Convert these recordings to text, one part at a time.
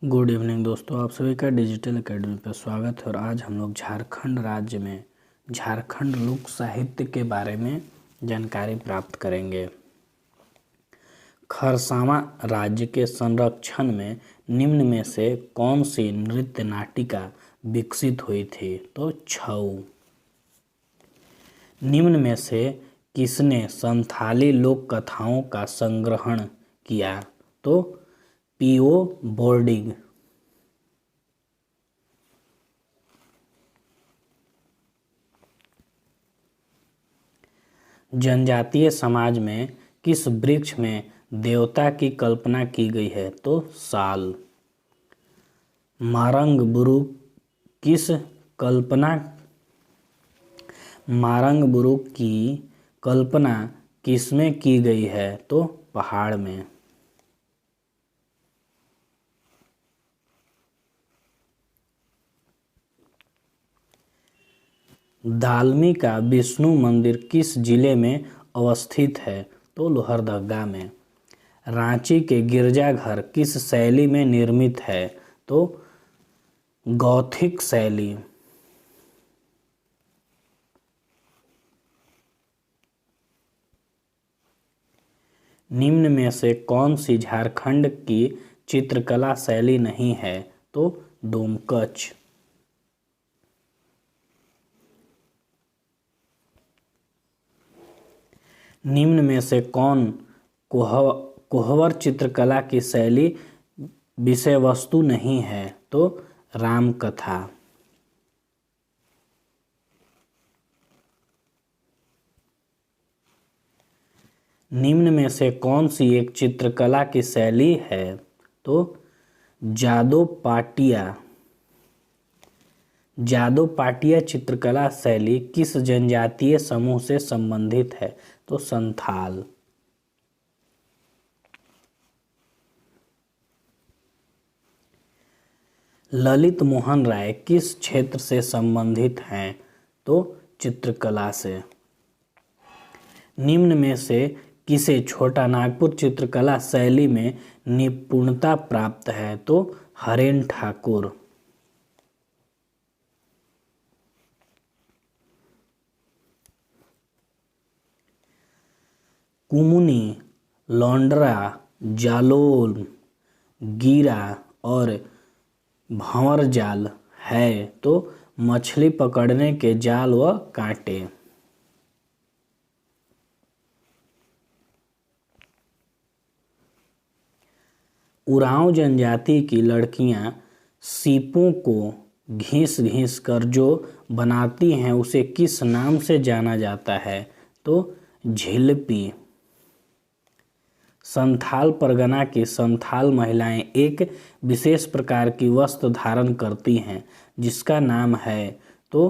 Good evening दोस्तों, आप सभी का डिजिटल एकेडमी पर स्वागत है। और आज हम लोग झारखंड राज्य में झारखंड लोक साहित्य के बारे में जानकारी प्राप्त करेंगे। खरसावां राज्य के संरक्षण में निम्न में से कौन सी नृत्य नाटिका विकसित हुई थी? तो छऊ। निम्न में से किसने संथाली लोक कथाओं का संग्रहण किया? तो पीओ बोर्डिग। जनजातीय समाज में किस वृक्ष में देवता की कल्पना की गई है? तो साल। मारंग बुरुक की कल्पना किसमें की गई है? तो पहाड़ में। दालमी का विष्णु मंदिर किस जिले में अवस्थित है? तो लोहरदगा में। रांची के गिरजाघर किस शैली में निर्मित है? तो गौथिक शैली। निम्न में से कौन सी झारखंड की चित्रकला शैली नहीं है? तो डोमकच। निम्न में से कौन कोहबर चित्रकला की शैली विषय वस्तु नहीं है? तो रामकथा। निम्न में से कौन सी एक चित्रकला की शैली है? तो जादो पाटिया चित्रकला शैली किस जनजातीय समूह से संबंधित है? तो संथाल। ललित मोहन राय किस क्षेत्र से संबंधित हैं? तो चित्रकला से। निम्न में से किसे छोटा नागपुर चित्रकला शैली में निपुणता प्राप्त है? तो हरेन ठाकुर। कुमुनी, लौंडरा, जालोल, गीरा और भंवर जाल है? तो मछली पकड़ने के जाल व कांटे। उरांव जनजाति की लड़कियां सीपों को घिस घिस कर जो बनाती हैं उसे किस नाम से जाना जाता है? तो झिल्पी। संथाल परगना की संथाल महिलाएं एक विशेष प्रकार की वस्त्र धारण करती हैं जिसका नाम है? तो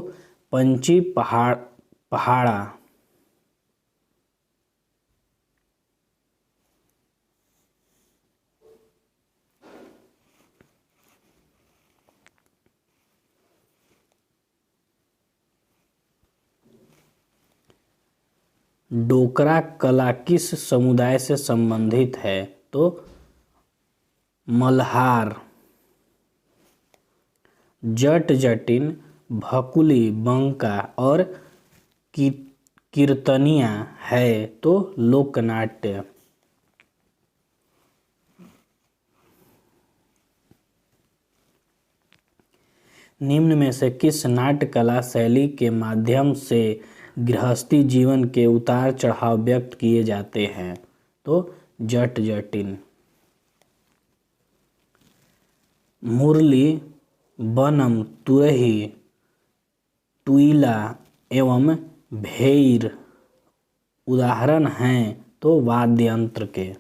पंची पहाड़ा। डोकरा कला किस समुदाय से संबंधित है? तो मल्हार। जट जटिन, भकुली, बंका और कीर्तनिया है? तो लोकनाट्य। निम्न में से किस नाट्य कला शैली के माध्यम से गृहस्थी जीवन के उतार चढ़ाव व्यक्त किए जाते हैं? तो जट जटिन। मुरली, बनम, तुरही, टुईला एवं भेर उदाहरण हैं? तो वाद्य यंत्र के।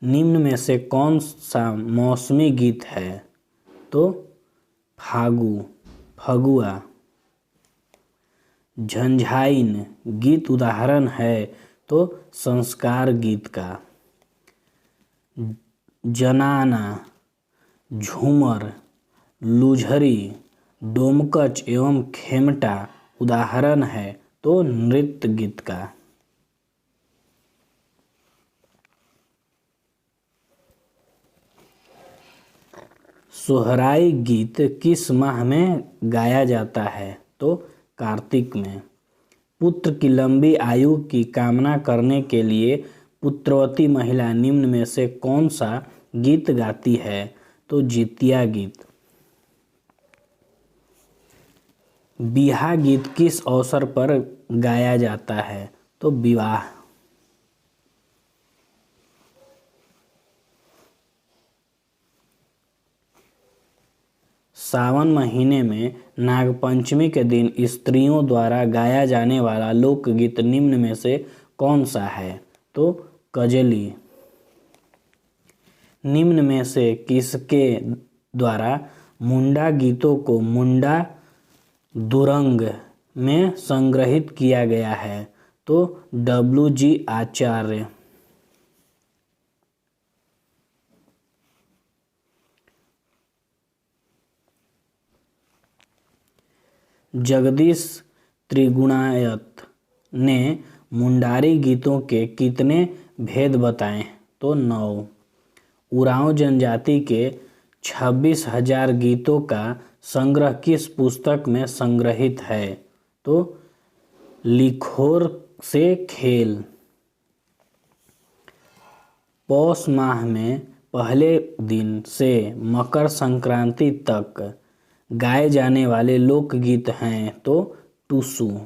निम्न में से कौन सा मौसमी गीत है? तो फगुआ। झंझाइन गीत उदाहरण है? तो संस्कार गीत का। जनाना, झूमर, लुझरी, डोमकच एवं खेमटा उदाहरण है? तो नृत्य गीत का। सोहराई गीत किस माह में गाया जाता है? तो कार्तिक में। पुत्र की लंबी आयु की कामना करने के लिए पुत्रवती महिला निम्न में से कौन सा गीत गाती है? तो जितिया गीत। बिहा गीत किस अवसर पर गाया जाता है? तो विवाह। सावन महीने में नागपंचमी के दिन स्त्रियों द्वारा गाया जाने वाला लोकगीत निम्न में से कौन सा है? तो कजली। निम्न में से किसके द्वारा मुंडा गीतों को मुंडा दुरंग में संग्रहित किया गया है? तो W.G. आचार्य। जगदीश त्रिगुणायत ने मुंडारी गीतों के कितने भेद बताए? तो 9। उरांव जनजाति के 26,000 गीतों का संग्रह किस पुस्तक में संग्रहित है? तो लिखोर से खेल। पौष माह में पहले दिन से मकर संक्रांति तक गाए जाने वाले लोकगीत हैं? तो टुसु।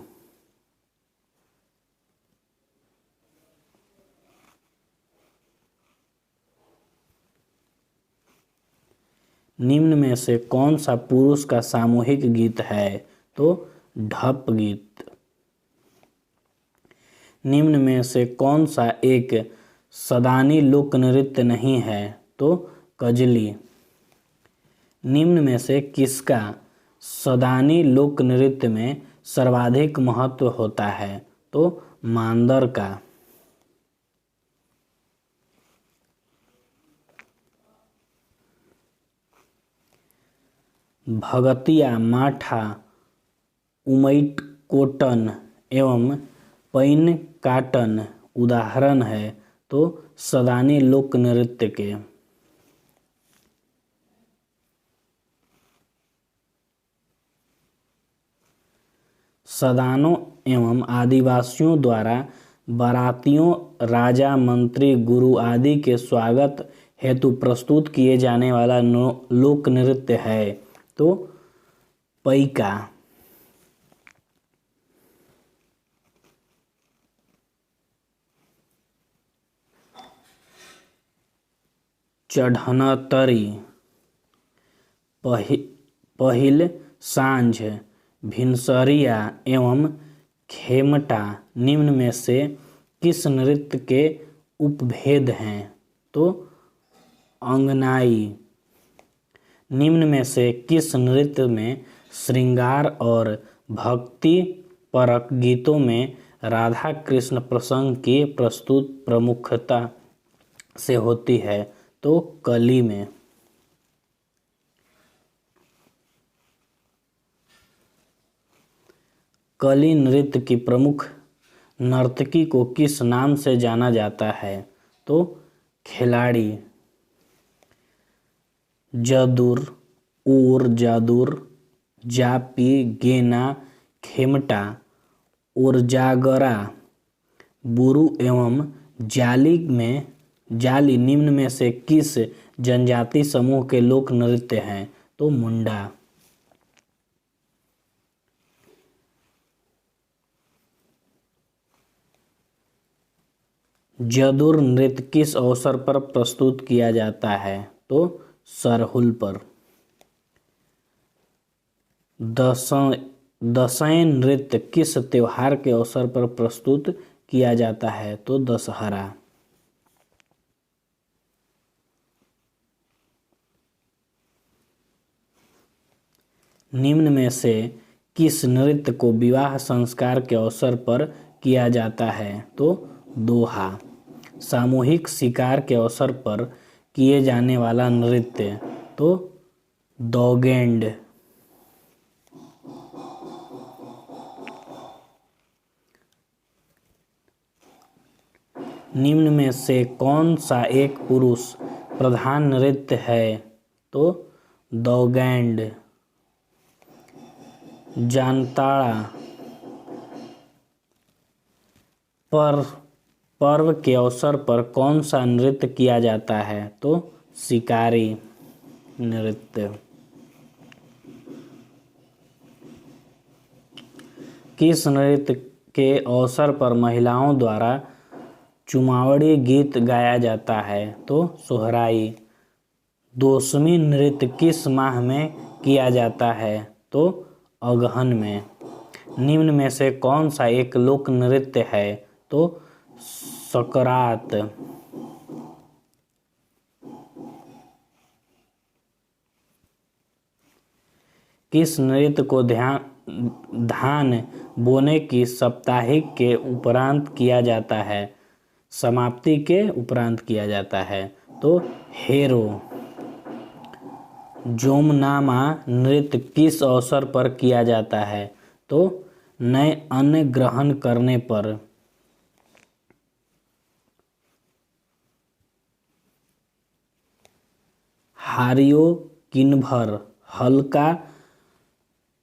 निम्न में से कौन सा पुरुष का सामूहिक गीत है? तो ढप गीत। निम्न में से कौन सा एक सदानी लोक नृत्य नहीं है? तो कजली। निम्न में से किसका सदानी लोक नृत्य में सर्वाधिक महत्व होता है? तो मांदर का। भगतिया, माठा, उमैट कोटन एवं पैन काटन उदाहरण है? तो सदानी लोक नृत्य के। सदानों एवं आदिवासियों द्वारा बारातियों, राजा, मंत्री, गुरु आदि के स्वागत हेतु प्रस्तुत किए जाने वाला लोक नृत्य है? तो पैका। चढ़नतरी, पहिल सांझ, भिनसरिया एवं खेमटा निम्न में से किस नृत्य के उपभेद हैं? तो अंगनाई। निम्न में से किस नृत्य में श्रृंगार और भक्ति परक गीतों में राधा कृष्ण प्रसंग की प्रस्तुत प्रमुखता से होती है? तो कली में। कली नृत्य की प्रमुख नर्तकी को किस नाम से जाना जाता है? तो खिलाड़ी। जदुर, ऊर, जादुर, जापी, गेना, खेमटा, उर्जागरा, बुरु एवं जाली निम्न में से किस जनजाति समूह के लोक नृत्य हैं? तो मुंडा। जदुर नृत्य किस अवसर पर प्रस्तुत किया जाता है? तो सरहुल पर। दशैन नृत्य किस त्योहार के अवसर पर प्रस्तुत किया जाता है? तो दशहरा। निम्न में से किस नृत्य को विवाह संस्कार के अवसर पर किया जाता है? तो दोहा। सामूहिक शिकार के अवसर पर किए जाने वाला नृत्य? तो दौगेंड। निम्न में से कौन सा एक पुरुष प्रधान नृत्य है? तो दौगैंड, जांताड़ा। पर्व के अवसर पर कौन सा नृत्य किया जाता है? तो शिकारी नृत्य। किस नृत्य के अवसर पर महिलाओं द्वारा चुमावड़ी गीत गाया जाता है? तो सोहराई। दोसमी नृत्य किस माह में किया जाता है? तो अगहन में। निम्न में से कौन सा एक लोक नृत्य है? तो सकरात। किस नृत्य को धान बोने की साप्ताहिक के उपरांत किया जाता है? समाप्ति के उपरांत किया जाता है। तो हेरो। जोमनामा नृत्य किस अवसर पर किया जाता है? तो नए अन्न ग्रहण करने पर। हारियो किन्भर हल्का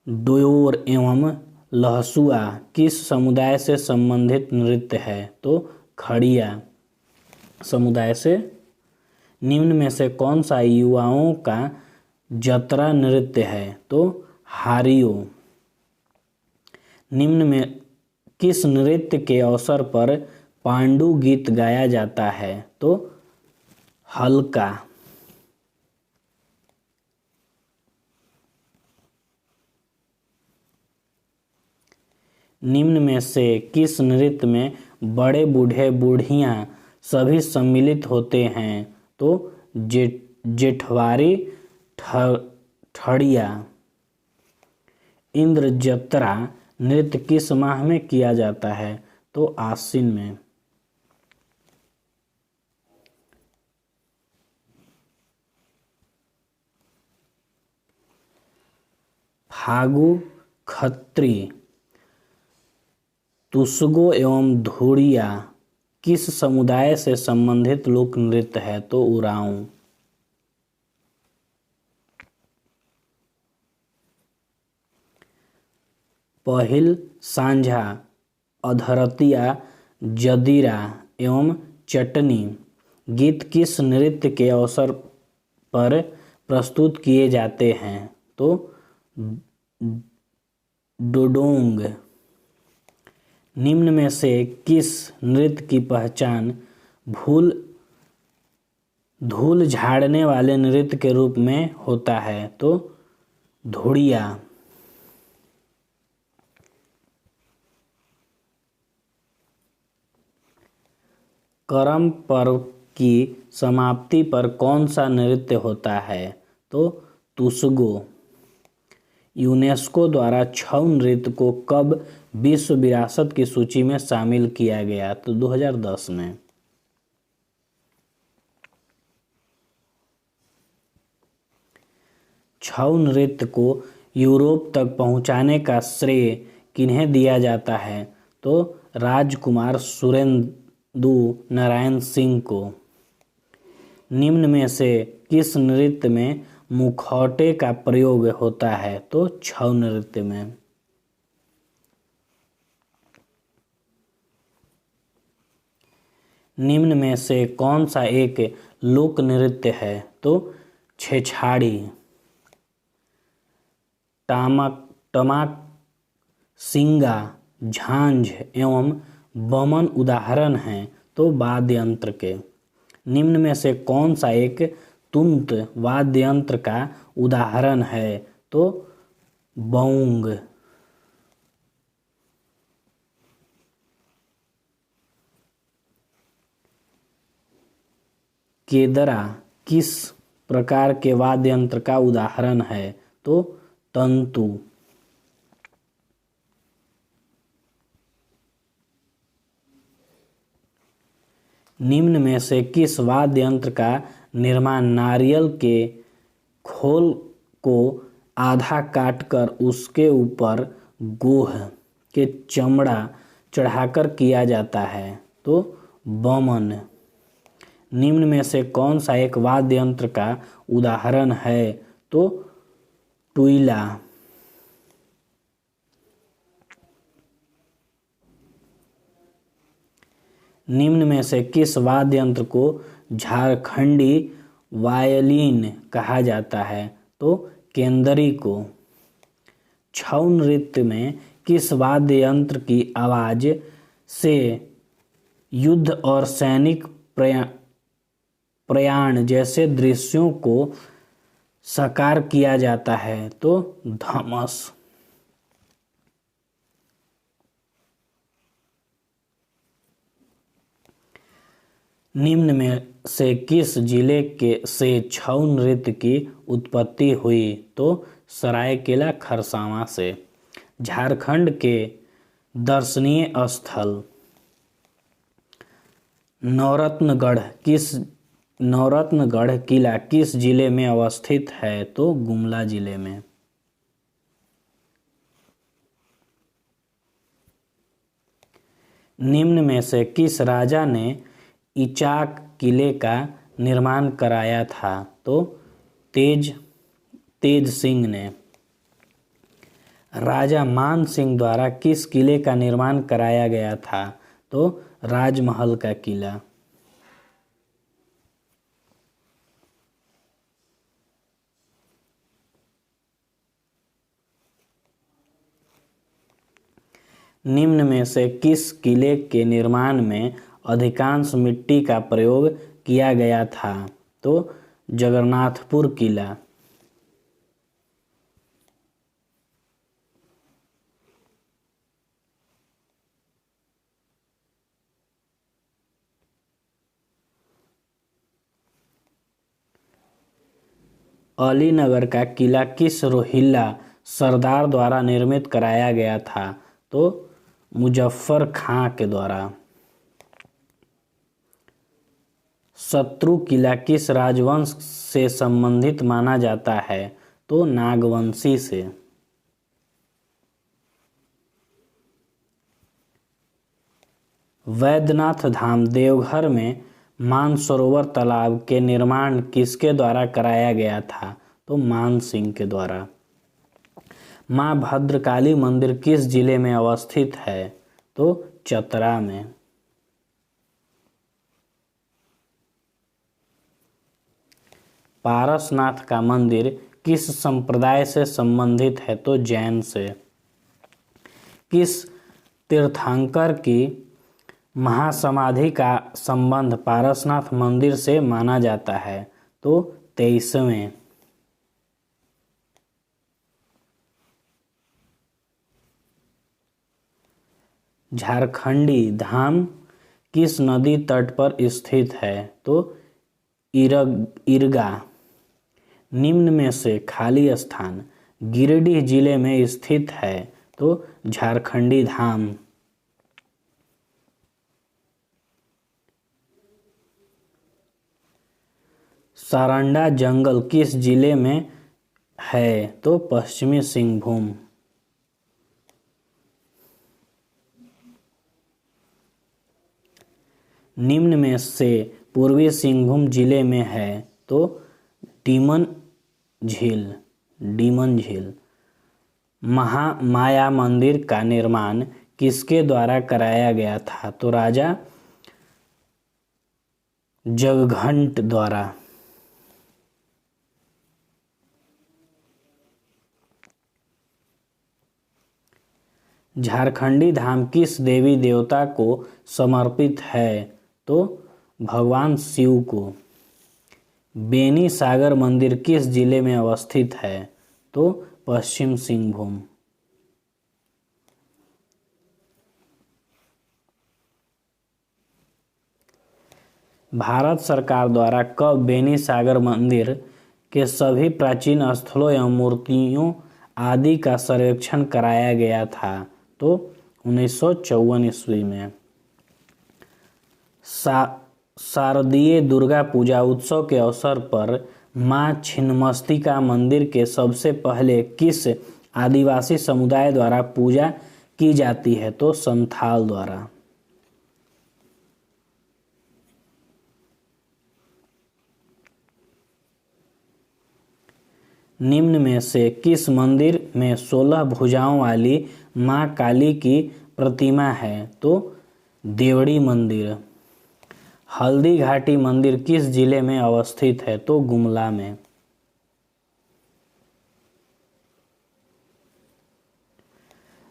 डोयोर एवं लहसुआ किस समुदाय से संबंधित नृत्य है? तो खड़िया समुदाय से। निम्न में से कौन सा युवाओं का जतरा नृत्य है? तो हारियो। निम्न में किस नृत्य के अवसर पर पांडु गीत गाया जाता है? तो हल्का। निम्न में से किस नृत्य में बड़े बूढ़े बूढ़ियां सभी सम्मिलित होते हैं? तो जेठवारी ठड़िया। इंद्र जत्रा नृत्य किस माह में किया जाता है? तो आश्विन में। फागु खत्री, तुसगो एवं धुड़िया किस समुदाय से संबंधित लोक नृत्य है? तो उरांव। पहिल सांझा, अधरतिया, जदीरा एवं चटनी गीत किस नृत्य के अवसर पर प्रस्तुत किए जाते हैं? तो डोडोंग। निम्न में से किस नृत्य की पहचान धूल झाड़ने वाले नृत्य के रूप में होता है? तो धुड़िया। करम पर्व की समाप्ति पर कौन सा नृत्य होता है? तो तुसगो। यूनेस्को द्वारा छऊ नृत्य को कब विश्व विरासत की सूची में शामिल किया गया? तो 2010 में। छऊ नृत्य को यूरोप तक पहुंचाने का श्रेय किन्हें दिया जाता है? तो राजकुमार सुरेंदु नारायण सिंह को। निम्न में से किस नृत्य में मुखौटे का प्रयोग होता है? तो छऊ नृत्य में। निम्न में से कौन सा एक लोक नृत्य है? तो छेछाड़ी। टमाक, सिंगा, झांझ एवं बमन उदाहरण हैं तो वाद्य यंत्र के। निम्न में से कौन सा एक तुंत वाद्य यंत्र का उदाहरण है? तो बौंग। केदरा किस प्रकार के वाद्य यंत्र का उदाहरण है? तो तंतु। निम्न में से किस वाद्य यंत्र का निर्माण नारियल के खोल को आधा काटकर उसके ऊपर गोह के चमड़ा चढ़ाकर किया जाता है? तो बमन। निम्न में से कौन सा एक वाद्य यंत्र का उदाहरण है? तो टुइला। निम्न में से किस वाद्य यंत्र को झारखंडी वायलिन कहा जाता है? तो केंदरी को। छऊ नृत्य में किस वाद्य यंत्र की आवाज से युद्ध और सैनिक प्रयाण जैसे दृश्यों को साकार किया जाता है? तो धमस। निम्न में से किस जिले के से छऊ नृत्य की उत्पत्ति हुई? तो सरायकेला खरसावां से। झारखंड के दर्शनीय स्थल नवरत्नगढ़ किला किस जिले में अवस्थित है? तो गुमला जिले में। निम्न में से किस राजा ने इचाक किले का निर्माण कराया था? तो तेज सिंह ने। राजा मान सिंह द्वारा किस किले का निर्माण कराया गया था? तो राजमहल का किला। निम्न में से किस किले के निर्माण में अधिकांश मिट्टी का प्रयोग किया गया था? तो जगन्नाथपुर किला। अलीनगर का किला किस रोहिल्ला सरदार द्वारा निर्मित कराया गया था? तो मुजफ्फर खां के द्वारा। शत्रु किला किस राजवंश से संबंधित माना जाता है? तो नागवंशी से। वैद्यनाथ धाम देवघर में मानसरोवर तालाब के निर्माण किसके द्वारा कराया गया था? तो मान सिंह के द्वारा। मां भद्रकाली मंदिर किस जिले में अवस्थित है? तो चतरा में। पारसनाथ का मंदिर किस संप्रदाय से संबंधित है? तो जैन से। किस तीर्थंकर की महासमाधि का संबंध पारसनाथ मंदिर से माना जाता है? तो 23वें। झारखंडी धाम किस नदी तट पर स्थित है? तो इरगा। निम्न में से खाली स्थान गिरिडीह जिले में स्थित है? तो झारखंडी धाम। सारंडा जंगल किस जिले में है? तो पश्चिमी सिंहभूम। निम्न में से पूर्वी सिंहभूम जिले में है? तो डीमन झील। महामाया मंदिर का निर्माण किसके द्वारा कराया गया था? तो राजा जगघंट द्वारा। झारखंडी धाम किस देवी देवता को समर्पित है? तो भगवान शिव को। बेनी सागर मंदिर किस जिले में अवस्थित है? तो पश्चिम सिंहभूम। भारत सरकार द्वारा कब बेनी सागर मंदिर के सभी प्राचीन स्थलों एवं मूर्तियों आदि का सर्वेक्षण कराया गया था? तो 1954 ईस्वी में। शारदीय दुर्गा पूजा उत्सव के अवसर पर मां छिन्नमस्तिका मंदिर के सबसे पहले किस आदिवासी समुदाय द्वारा पूजा की जाती है? तो संथाल द्वारा। निम्न में से किस मंदिर में 16 भुजाओं वाली मां काली की प्रतिमा है? तो देवड़ी मंदिर। हल्दी घाटी मंदिर किस जिले में अवस्थित है? तो गुमला में।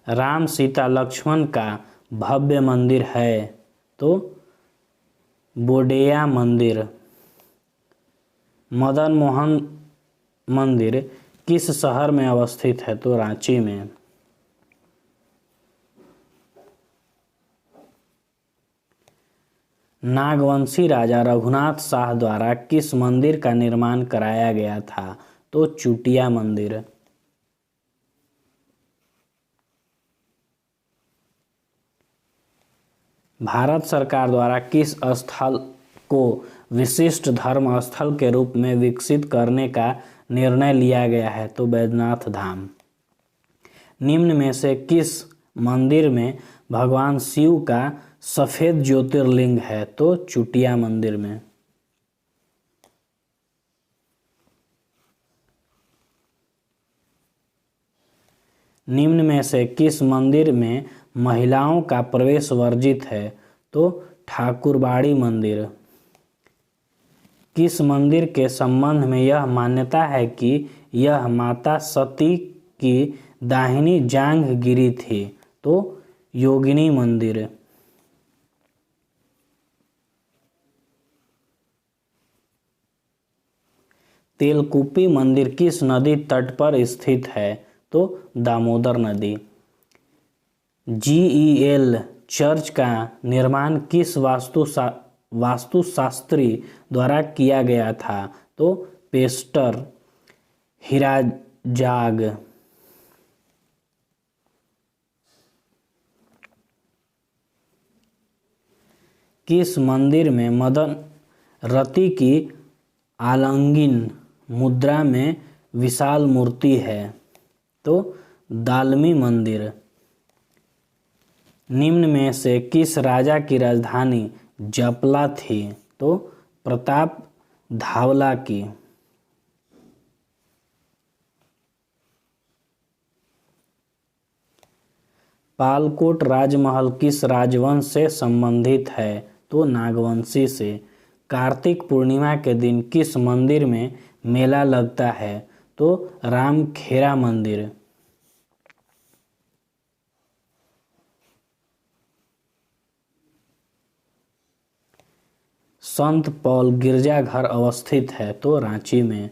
राम सीता लक्ष्मण का भव्य मंदिर है? तो बोडेया मंदिर। मदन मोहन मंदिर किस शहर में अवस्थित है? तो रांची में। नागवंशी राजा रघुनाथ शाह द्वारा किस मंदिर का निर्माण कराया गया था? तो चुटिया मंदिर। भारत सरकार द्वारा किस स्थल को विशिष्ट धर्म स्थल के रूप में विकसित करने का निर्णय लिया गया है? तो बैद्यनाथ धाम। निम्न में से किस मंदिर में भगवान शिव का सफेद ज्योतिर्लिंग है? तो चुटिया मंदिर में। निम्न में से किस मंदिर में महिलाओं का प्रवेश वर्जित है? तो ठाकुरबाड़ी मंदिर। किस मंदिर के संबंध में यह मान्यता है कि यह माता सती की दाहिनी जांघ गिरी थी? तो योगिनी मंदिर। तेलकुपी मंदिर किस नदी तट पर स्थित है? तो दामोदर नदी। जीईएल चर्च का निर्माण किस वास्तुशास्त्री द्वारा किया गया था? तो पेस्टर हिराजाग। किस मंदिर में मदन रति की आलंगिन मुद्रा में विशाल मूर्ति है? तो दालमी मंदिर। निम्न में से किस राजा की राजधानी जपला थी? तो प्रताप धावला की। पालकोट राजमहल किस राजवंश से संबंधित है? तो नागवंशी से। कार्तिक पूर्णिमा के दिन किस मंदिर में मेला लगता है? तो रामखेरा मंदिर। संत पौल गिरजाघर अवस्थित है? तो रांची में।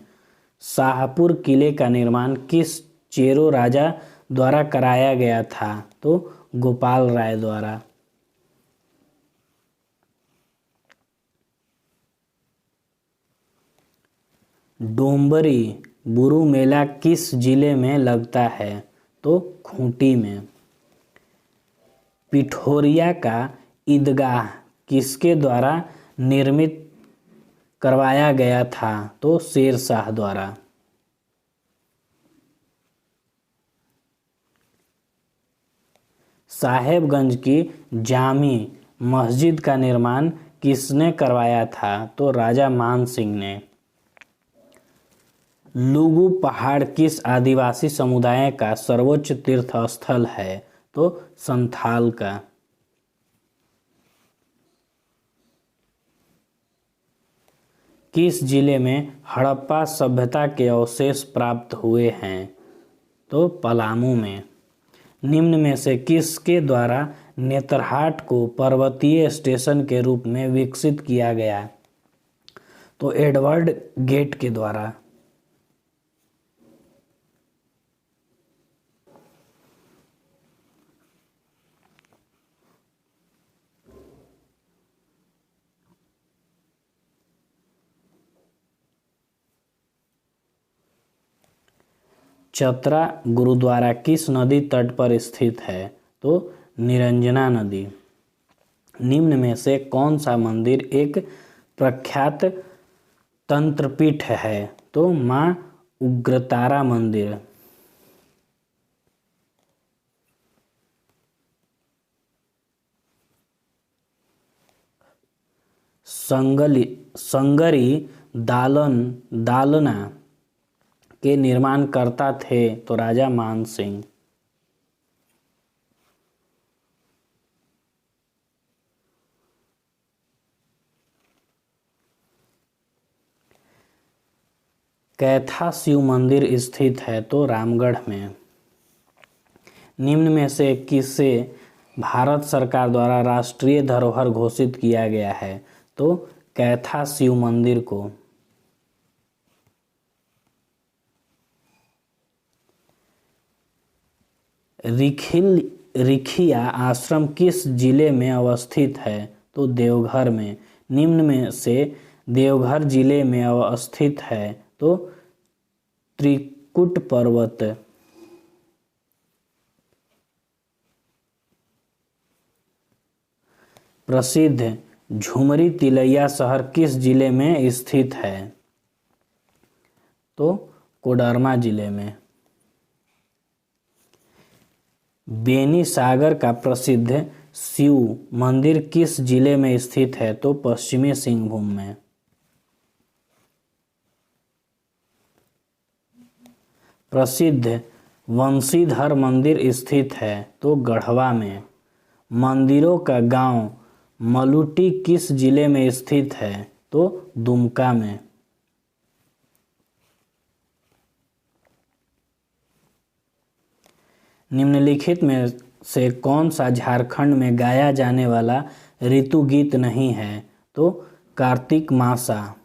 शाहपुर किले का निर्माण किस चेरो राजा द्वारा कराया गया था? तो गोपाल राय द्वारा। डोंबरी बुरु मेला किस जिले में लगता है? तो खूंटी में। पिठोरिया का ईदगाह किसके द्वारा निर्मित करवाया गया था? तो शेरशाह द्वारा। साहेबगंज की जामी मस्जिद का निर्माण किसने करवाया था? तो राजा मान सिंह ने। लुगु पहाड़ किस आदिवासी समुदाय का सर्वोच्च तीर्थ स्थल है? तो संथाल का। किस जिले में हड़प्पा सभ्यता के अवशेष प्राप्त हुए हैं? तो पलामू में। निम्न में से किसके द्वारा नेतरहाट को पर्वतीय स्टेशन के रूप में विकसित किया गया? तो एडवर्ड गेट के द्वारा। चतरा गुरुद्वारा किस नदी तट पर स्थित है? तो निरंजना नदी। निम्न में से कौन सा मंदिर एक प्रख्यात तंत्रपीठ है? तो मां उग्रतारा मंदिर। संगरी दालना के निर्माणकर्ता थे? तो राजा मान सिंह। कैथा शिव मंदिर स्थित है? तो रामगढ़ में। निम्न में से किसे भारत सरकार द्वारा राष्ट्रीय धरोहर घोषित किया गया है? तो कैथा शिव मंदिर को। रिखिया आश्रम किस जिले में अवस्थित है? तो देवघर में। निम्न में से देवघर जिले में अवस्थित है? तो त्रिकुट पर्वत। प्रसिद्ध झुमरी तिलैया शहर किस जिले में स्थित है? तो कोडरमा जिले में। बेनी सागर का प्रसिद्ध शिव मंदिर किस जिले में स्थित है? तो पश्चिमी सिंहभूम में। प्रसिद्ध वंशीधर मंदिर स्थित है? तो गढ़वा में। मंदिरों का गांव मलुटी किस जिले में स्थित है? तो दुमका में। निम्नलिखित में से कौन सा झारखंड में गाया जाने वाला ऋतु गीत नहीं है? तो कार्तिक मासा।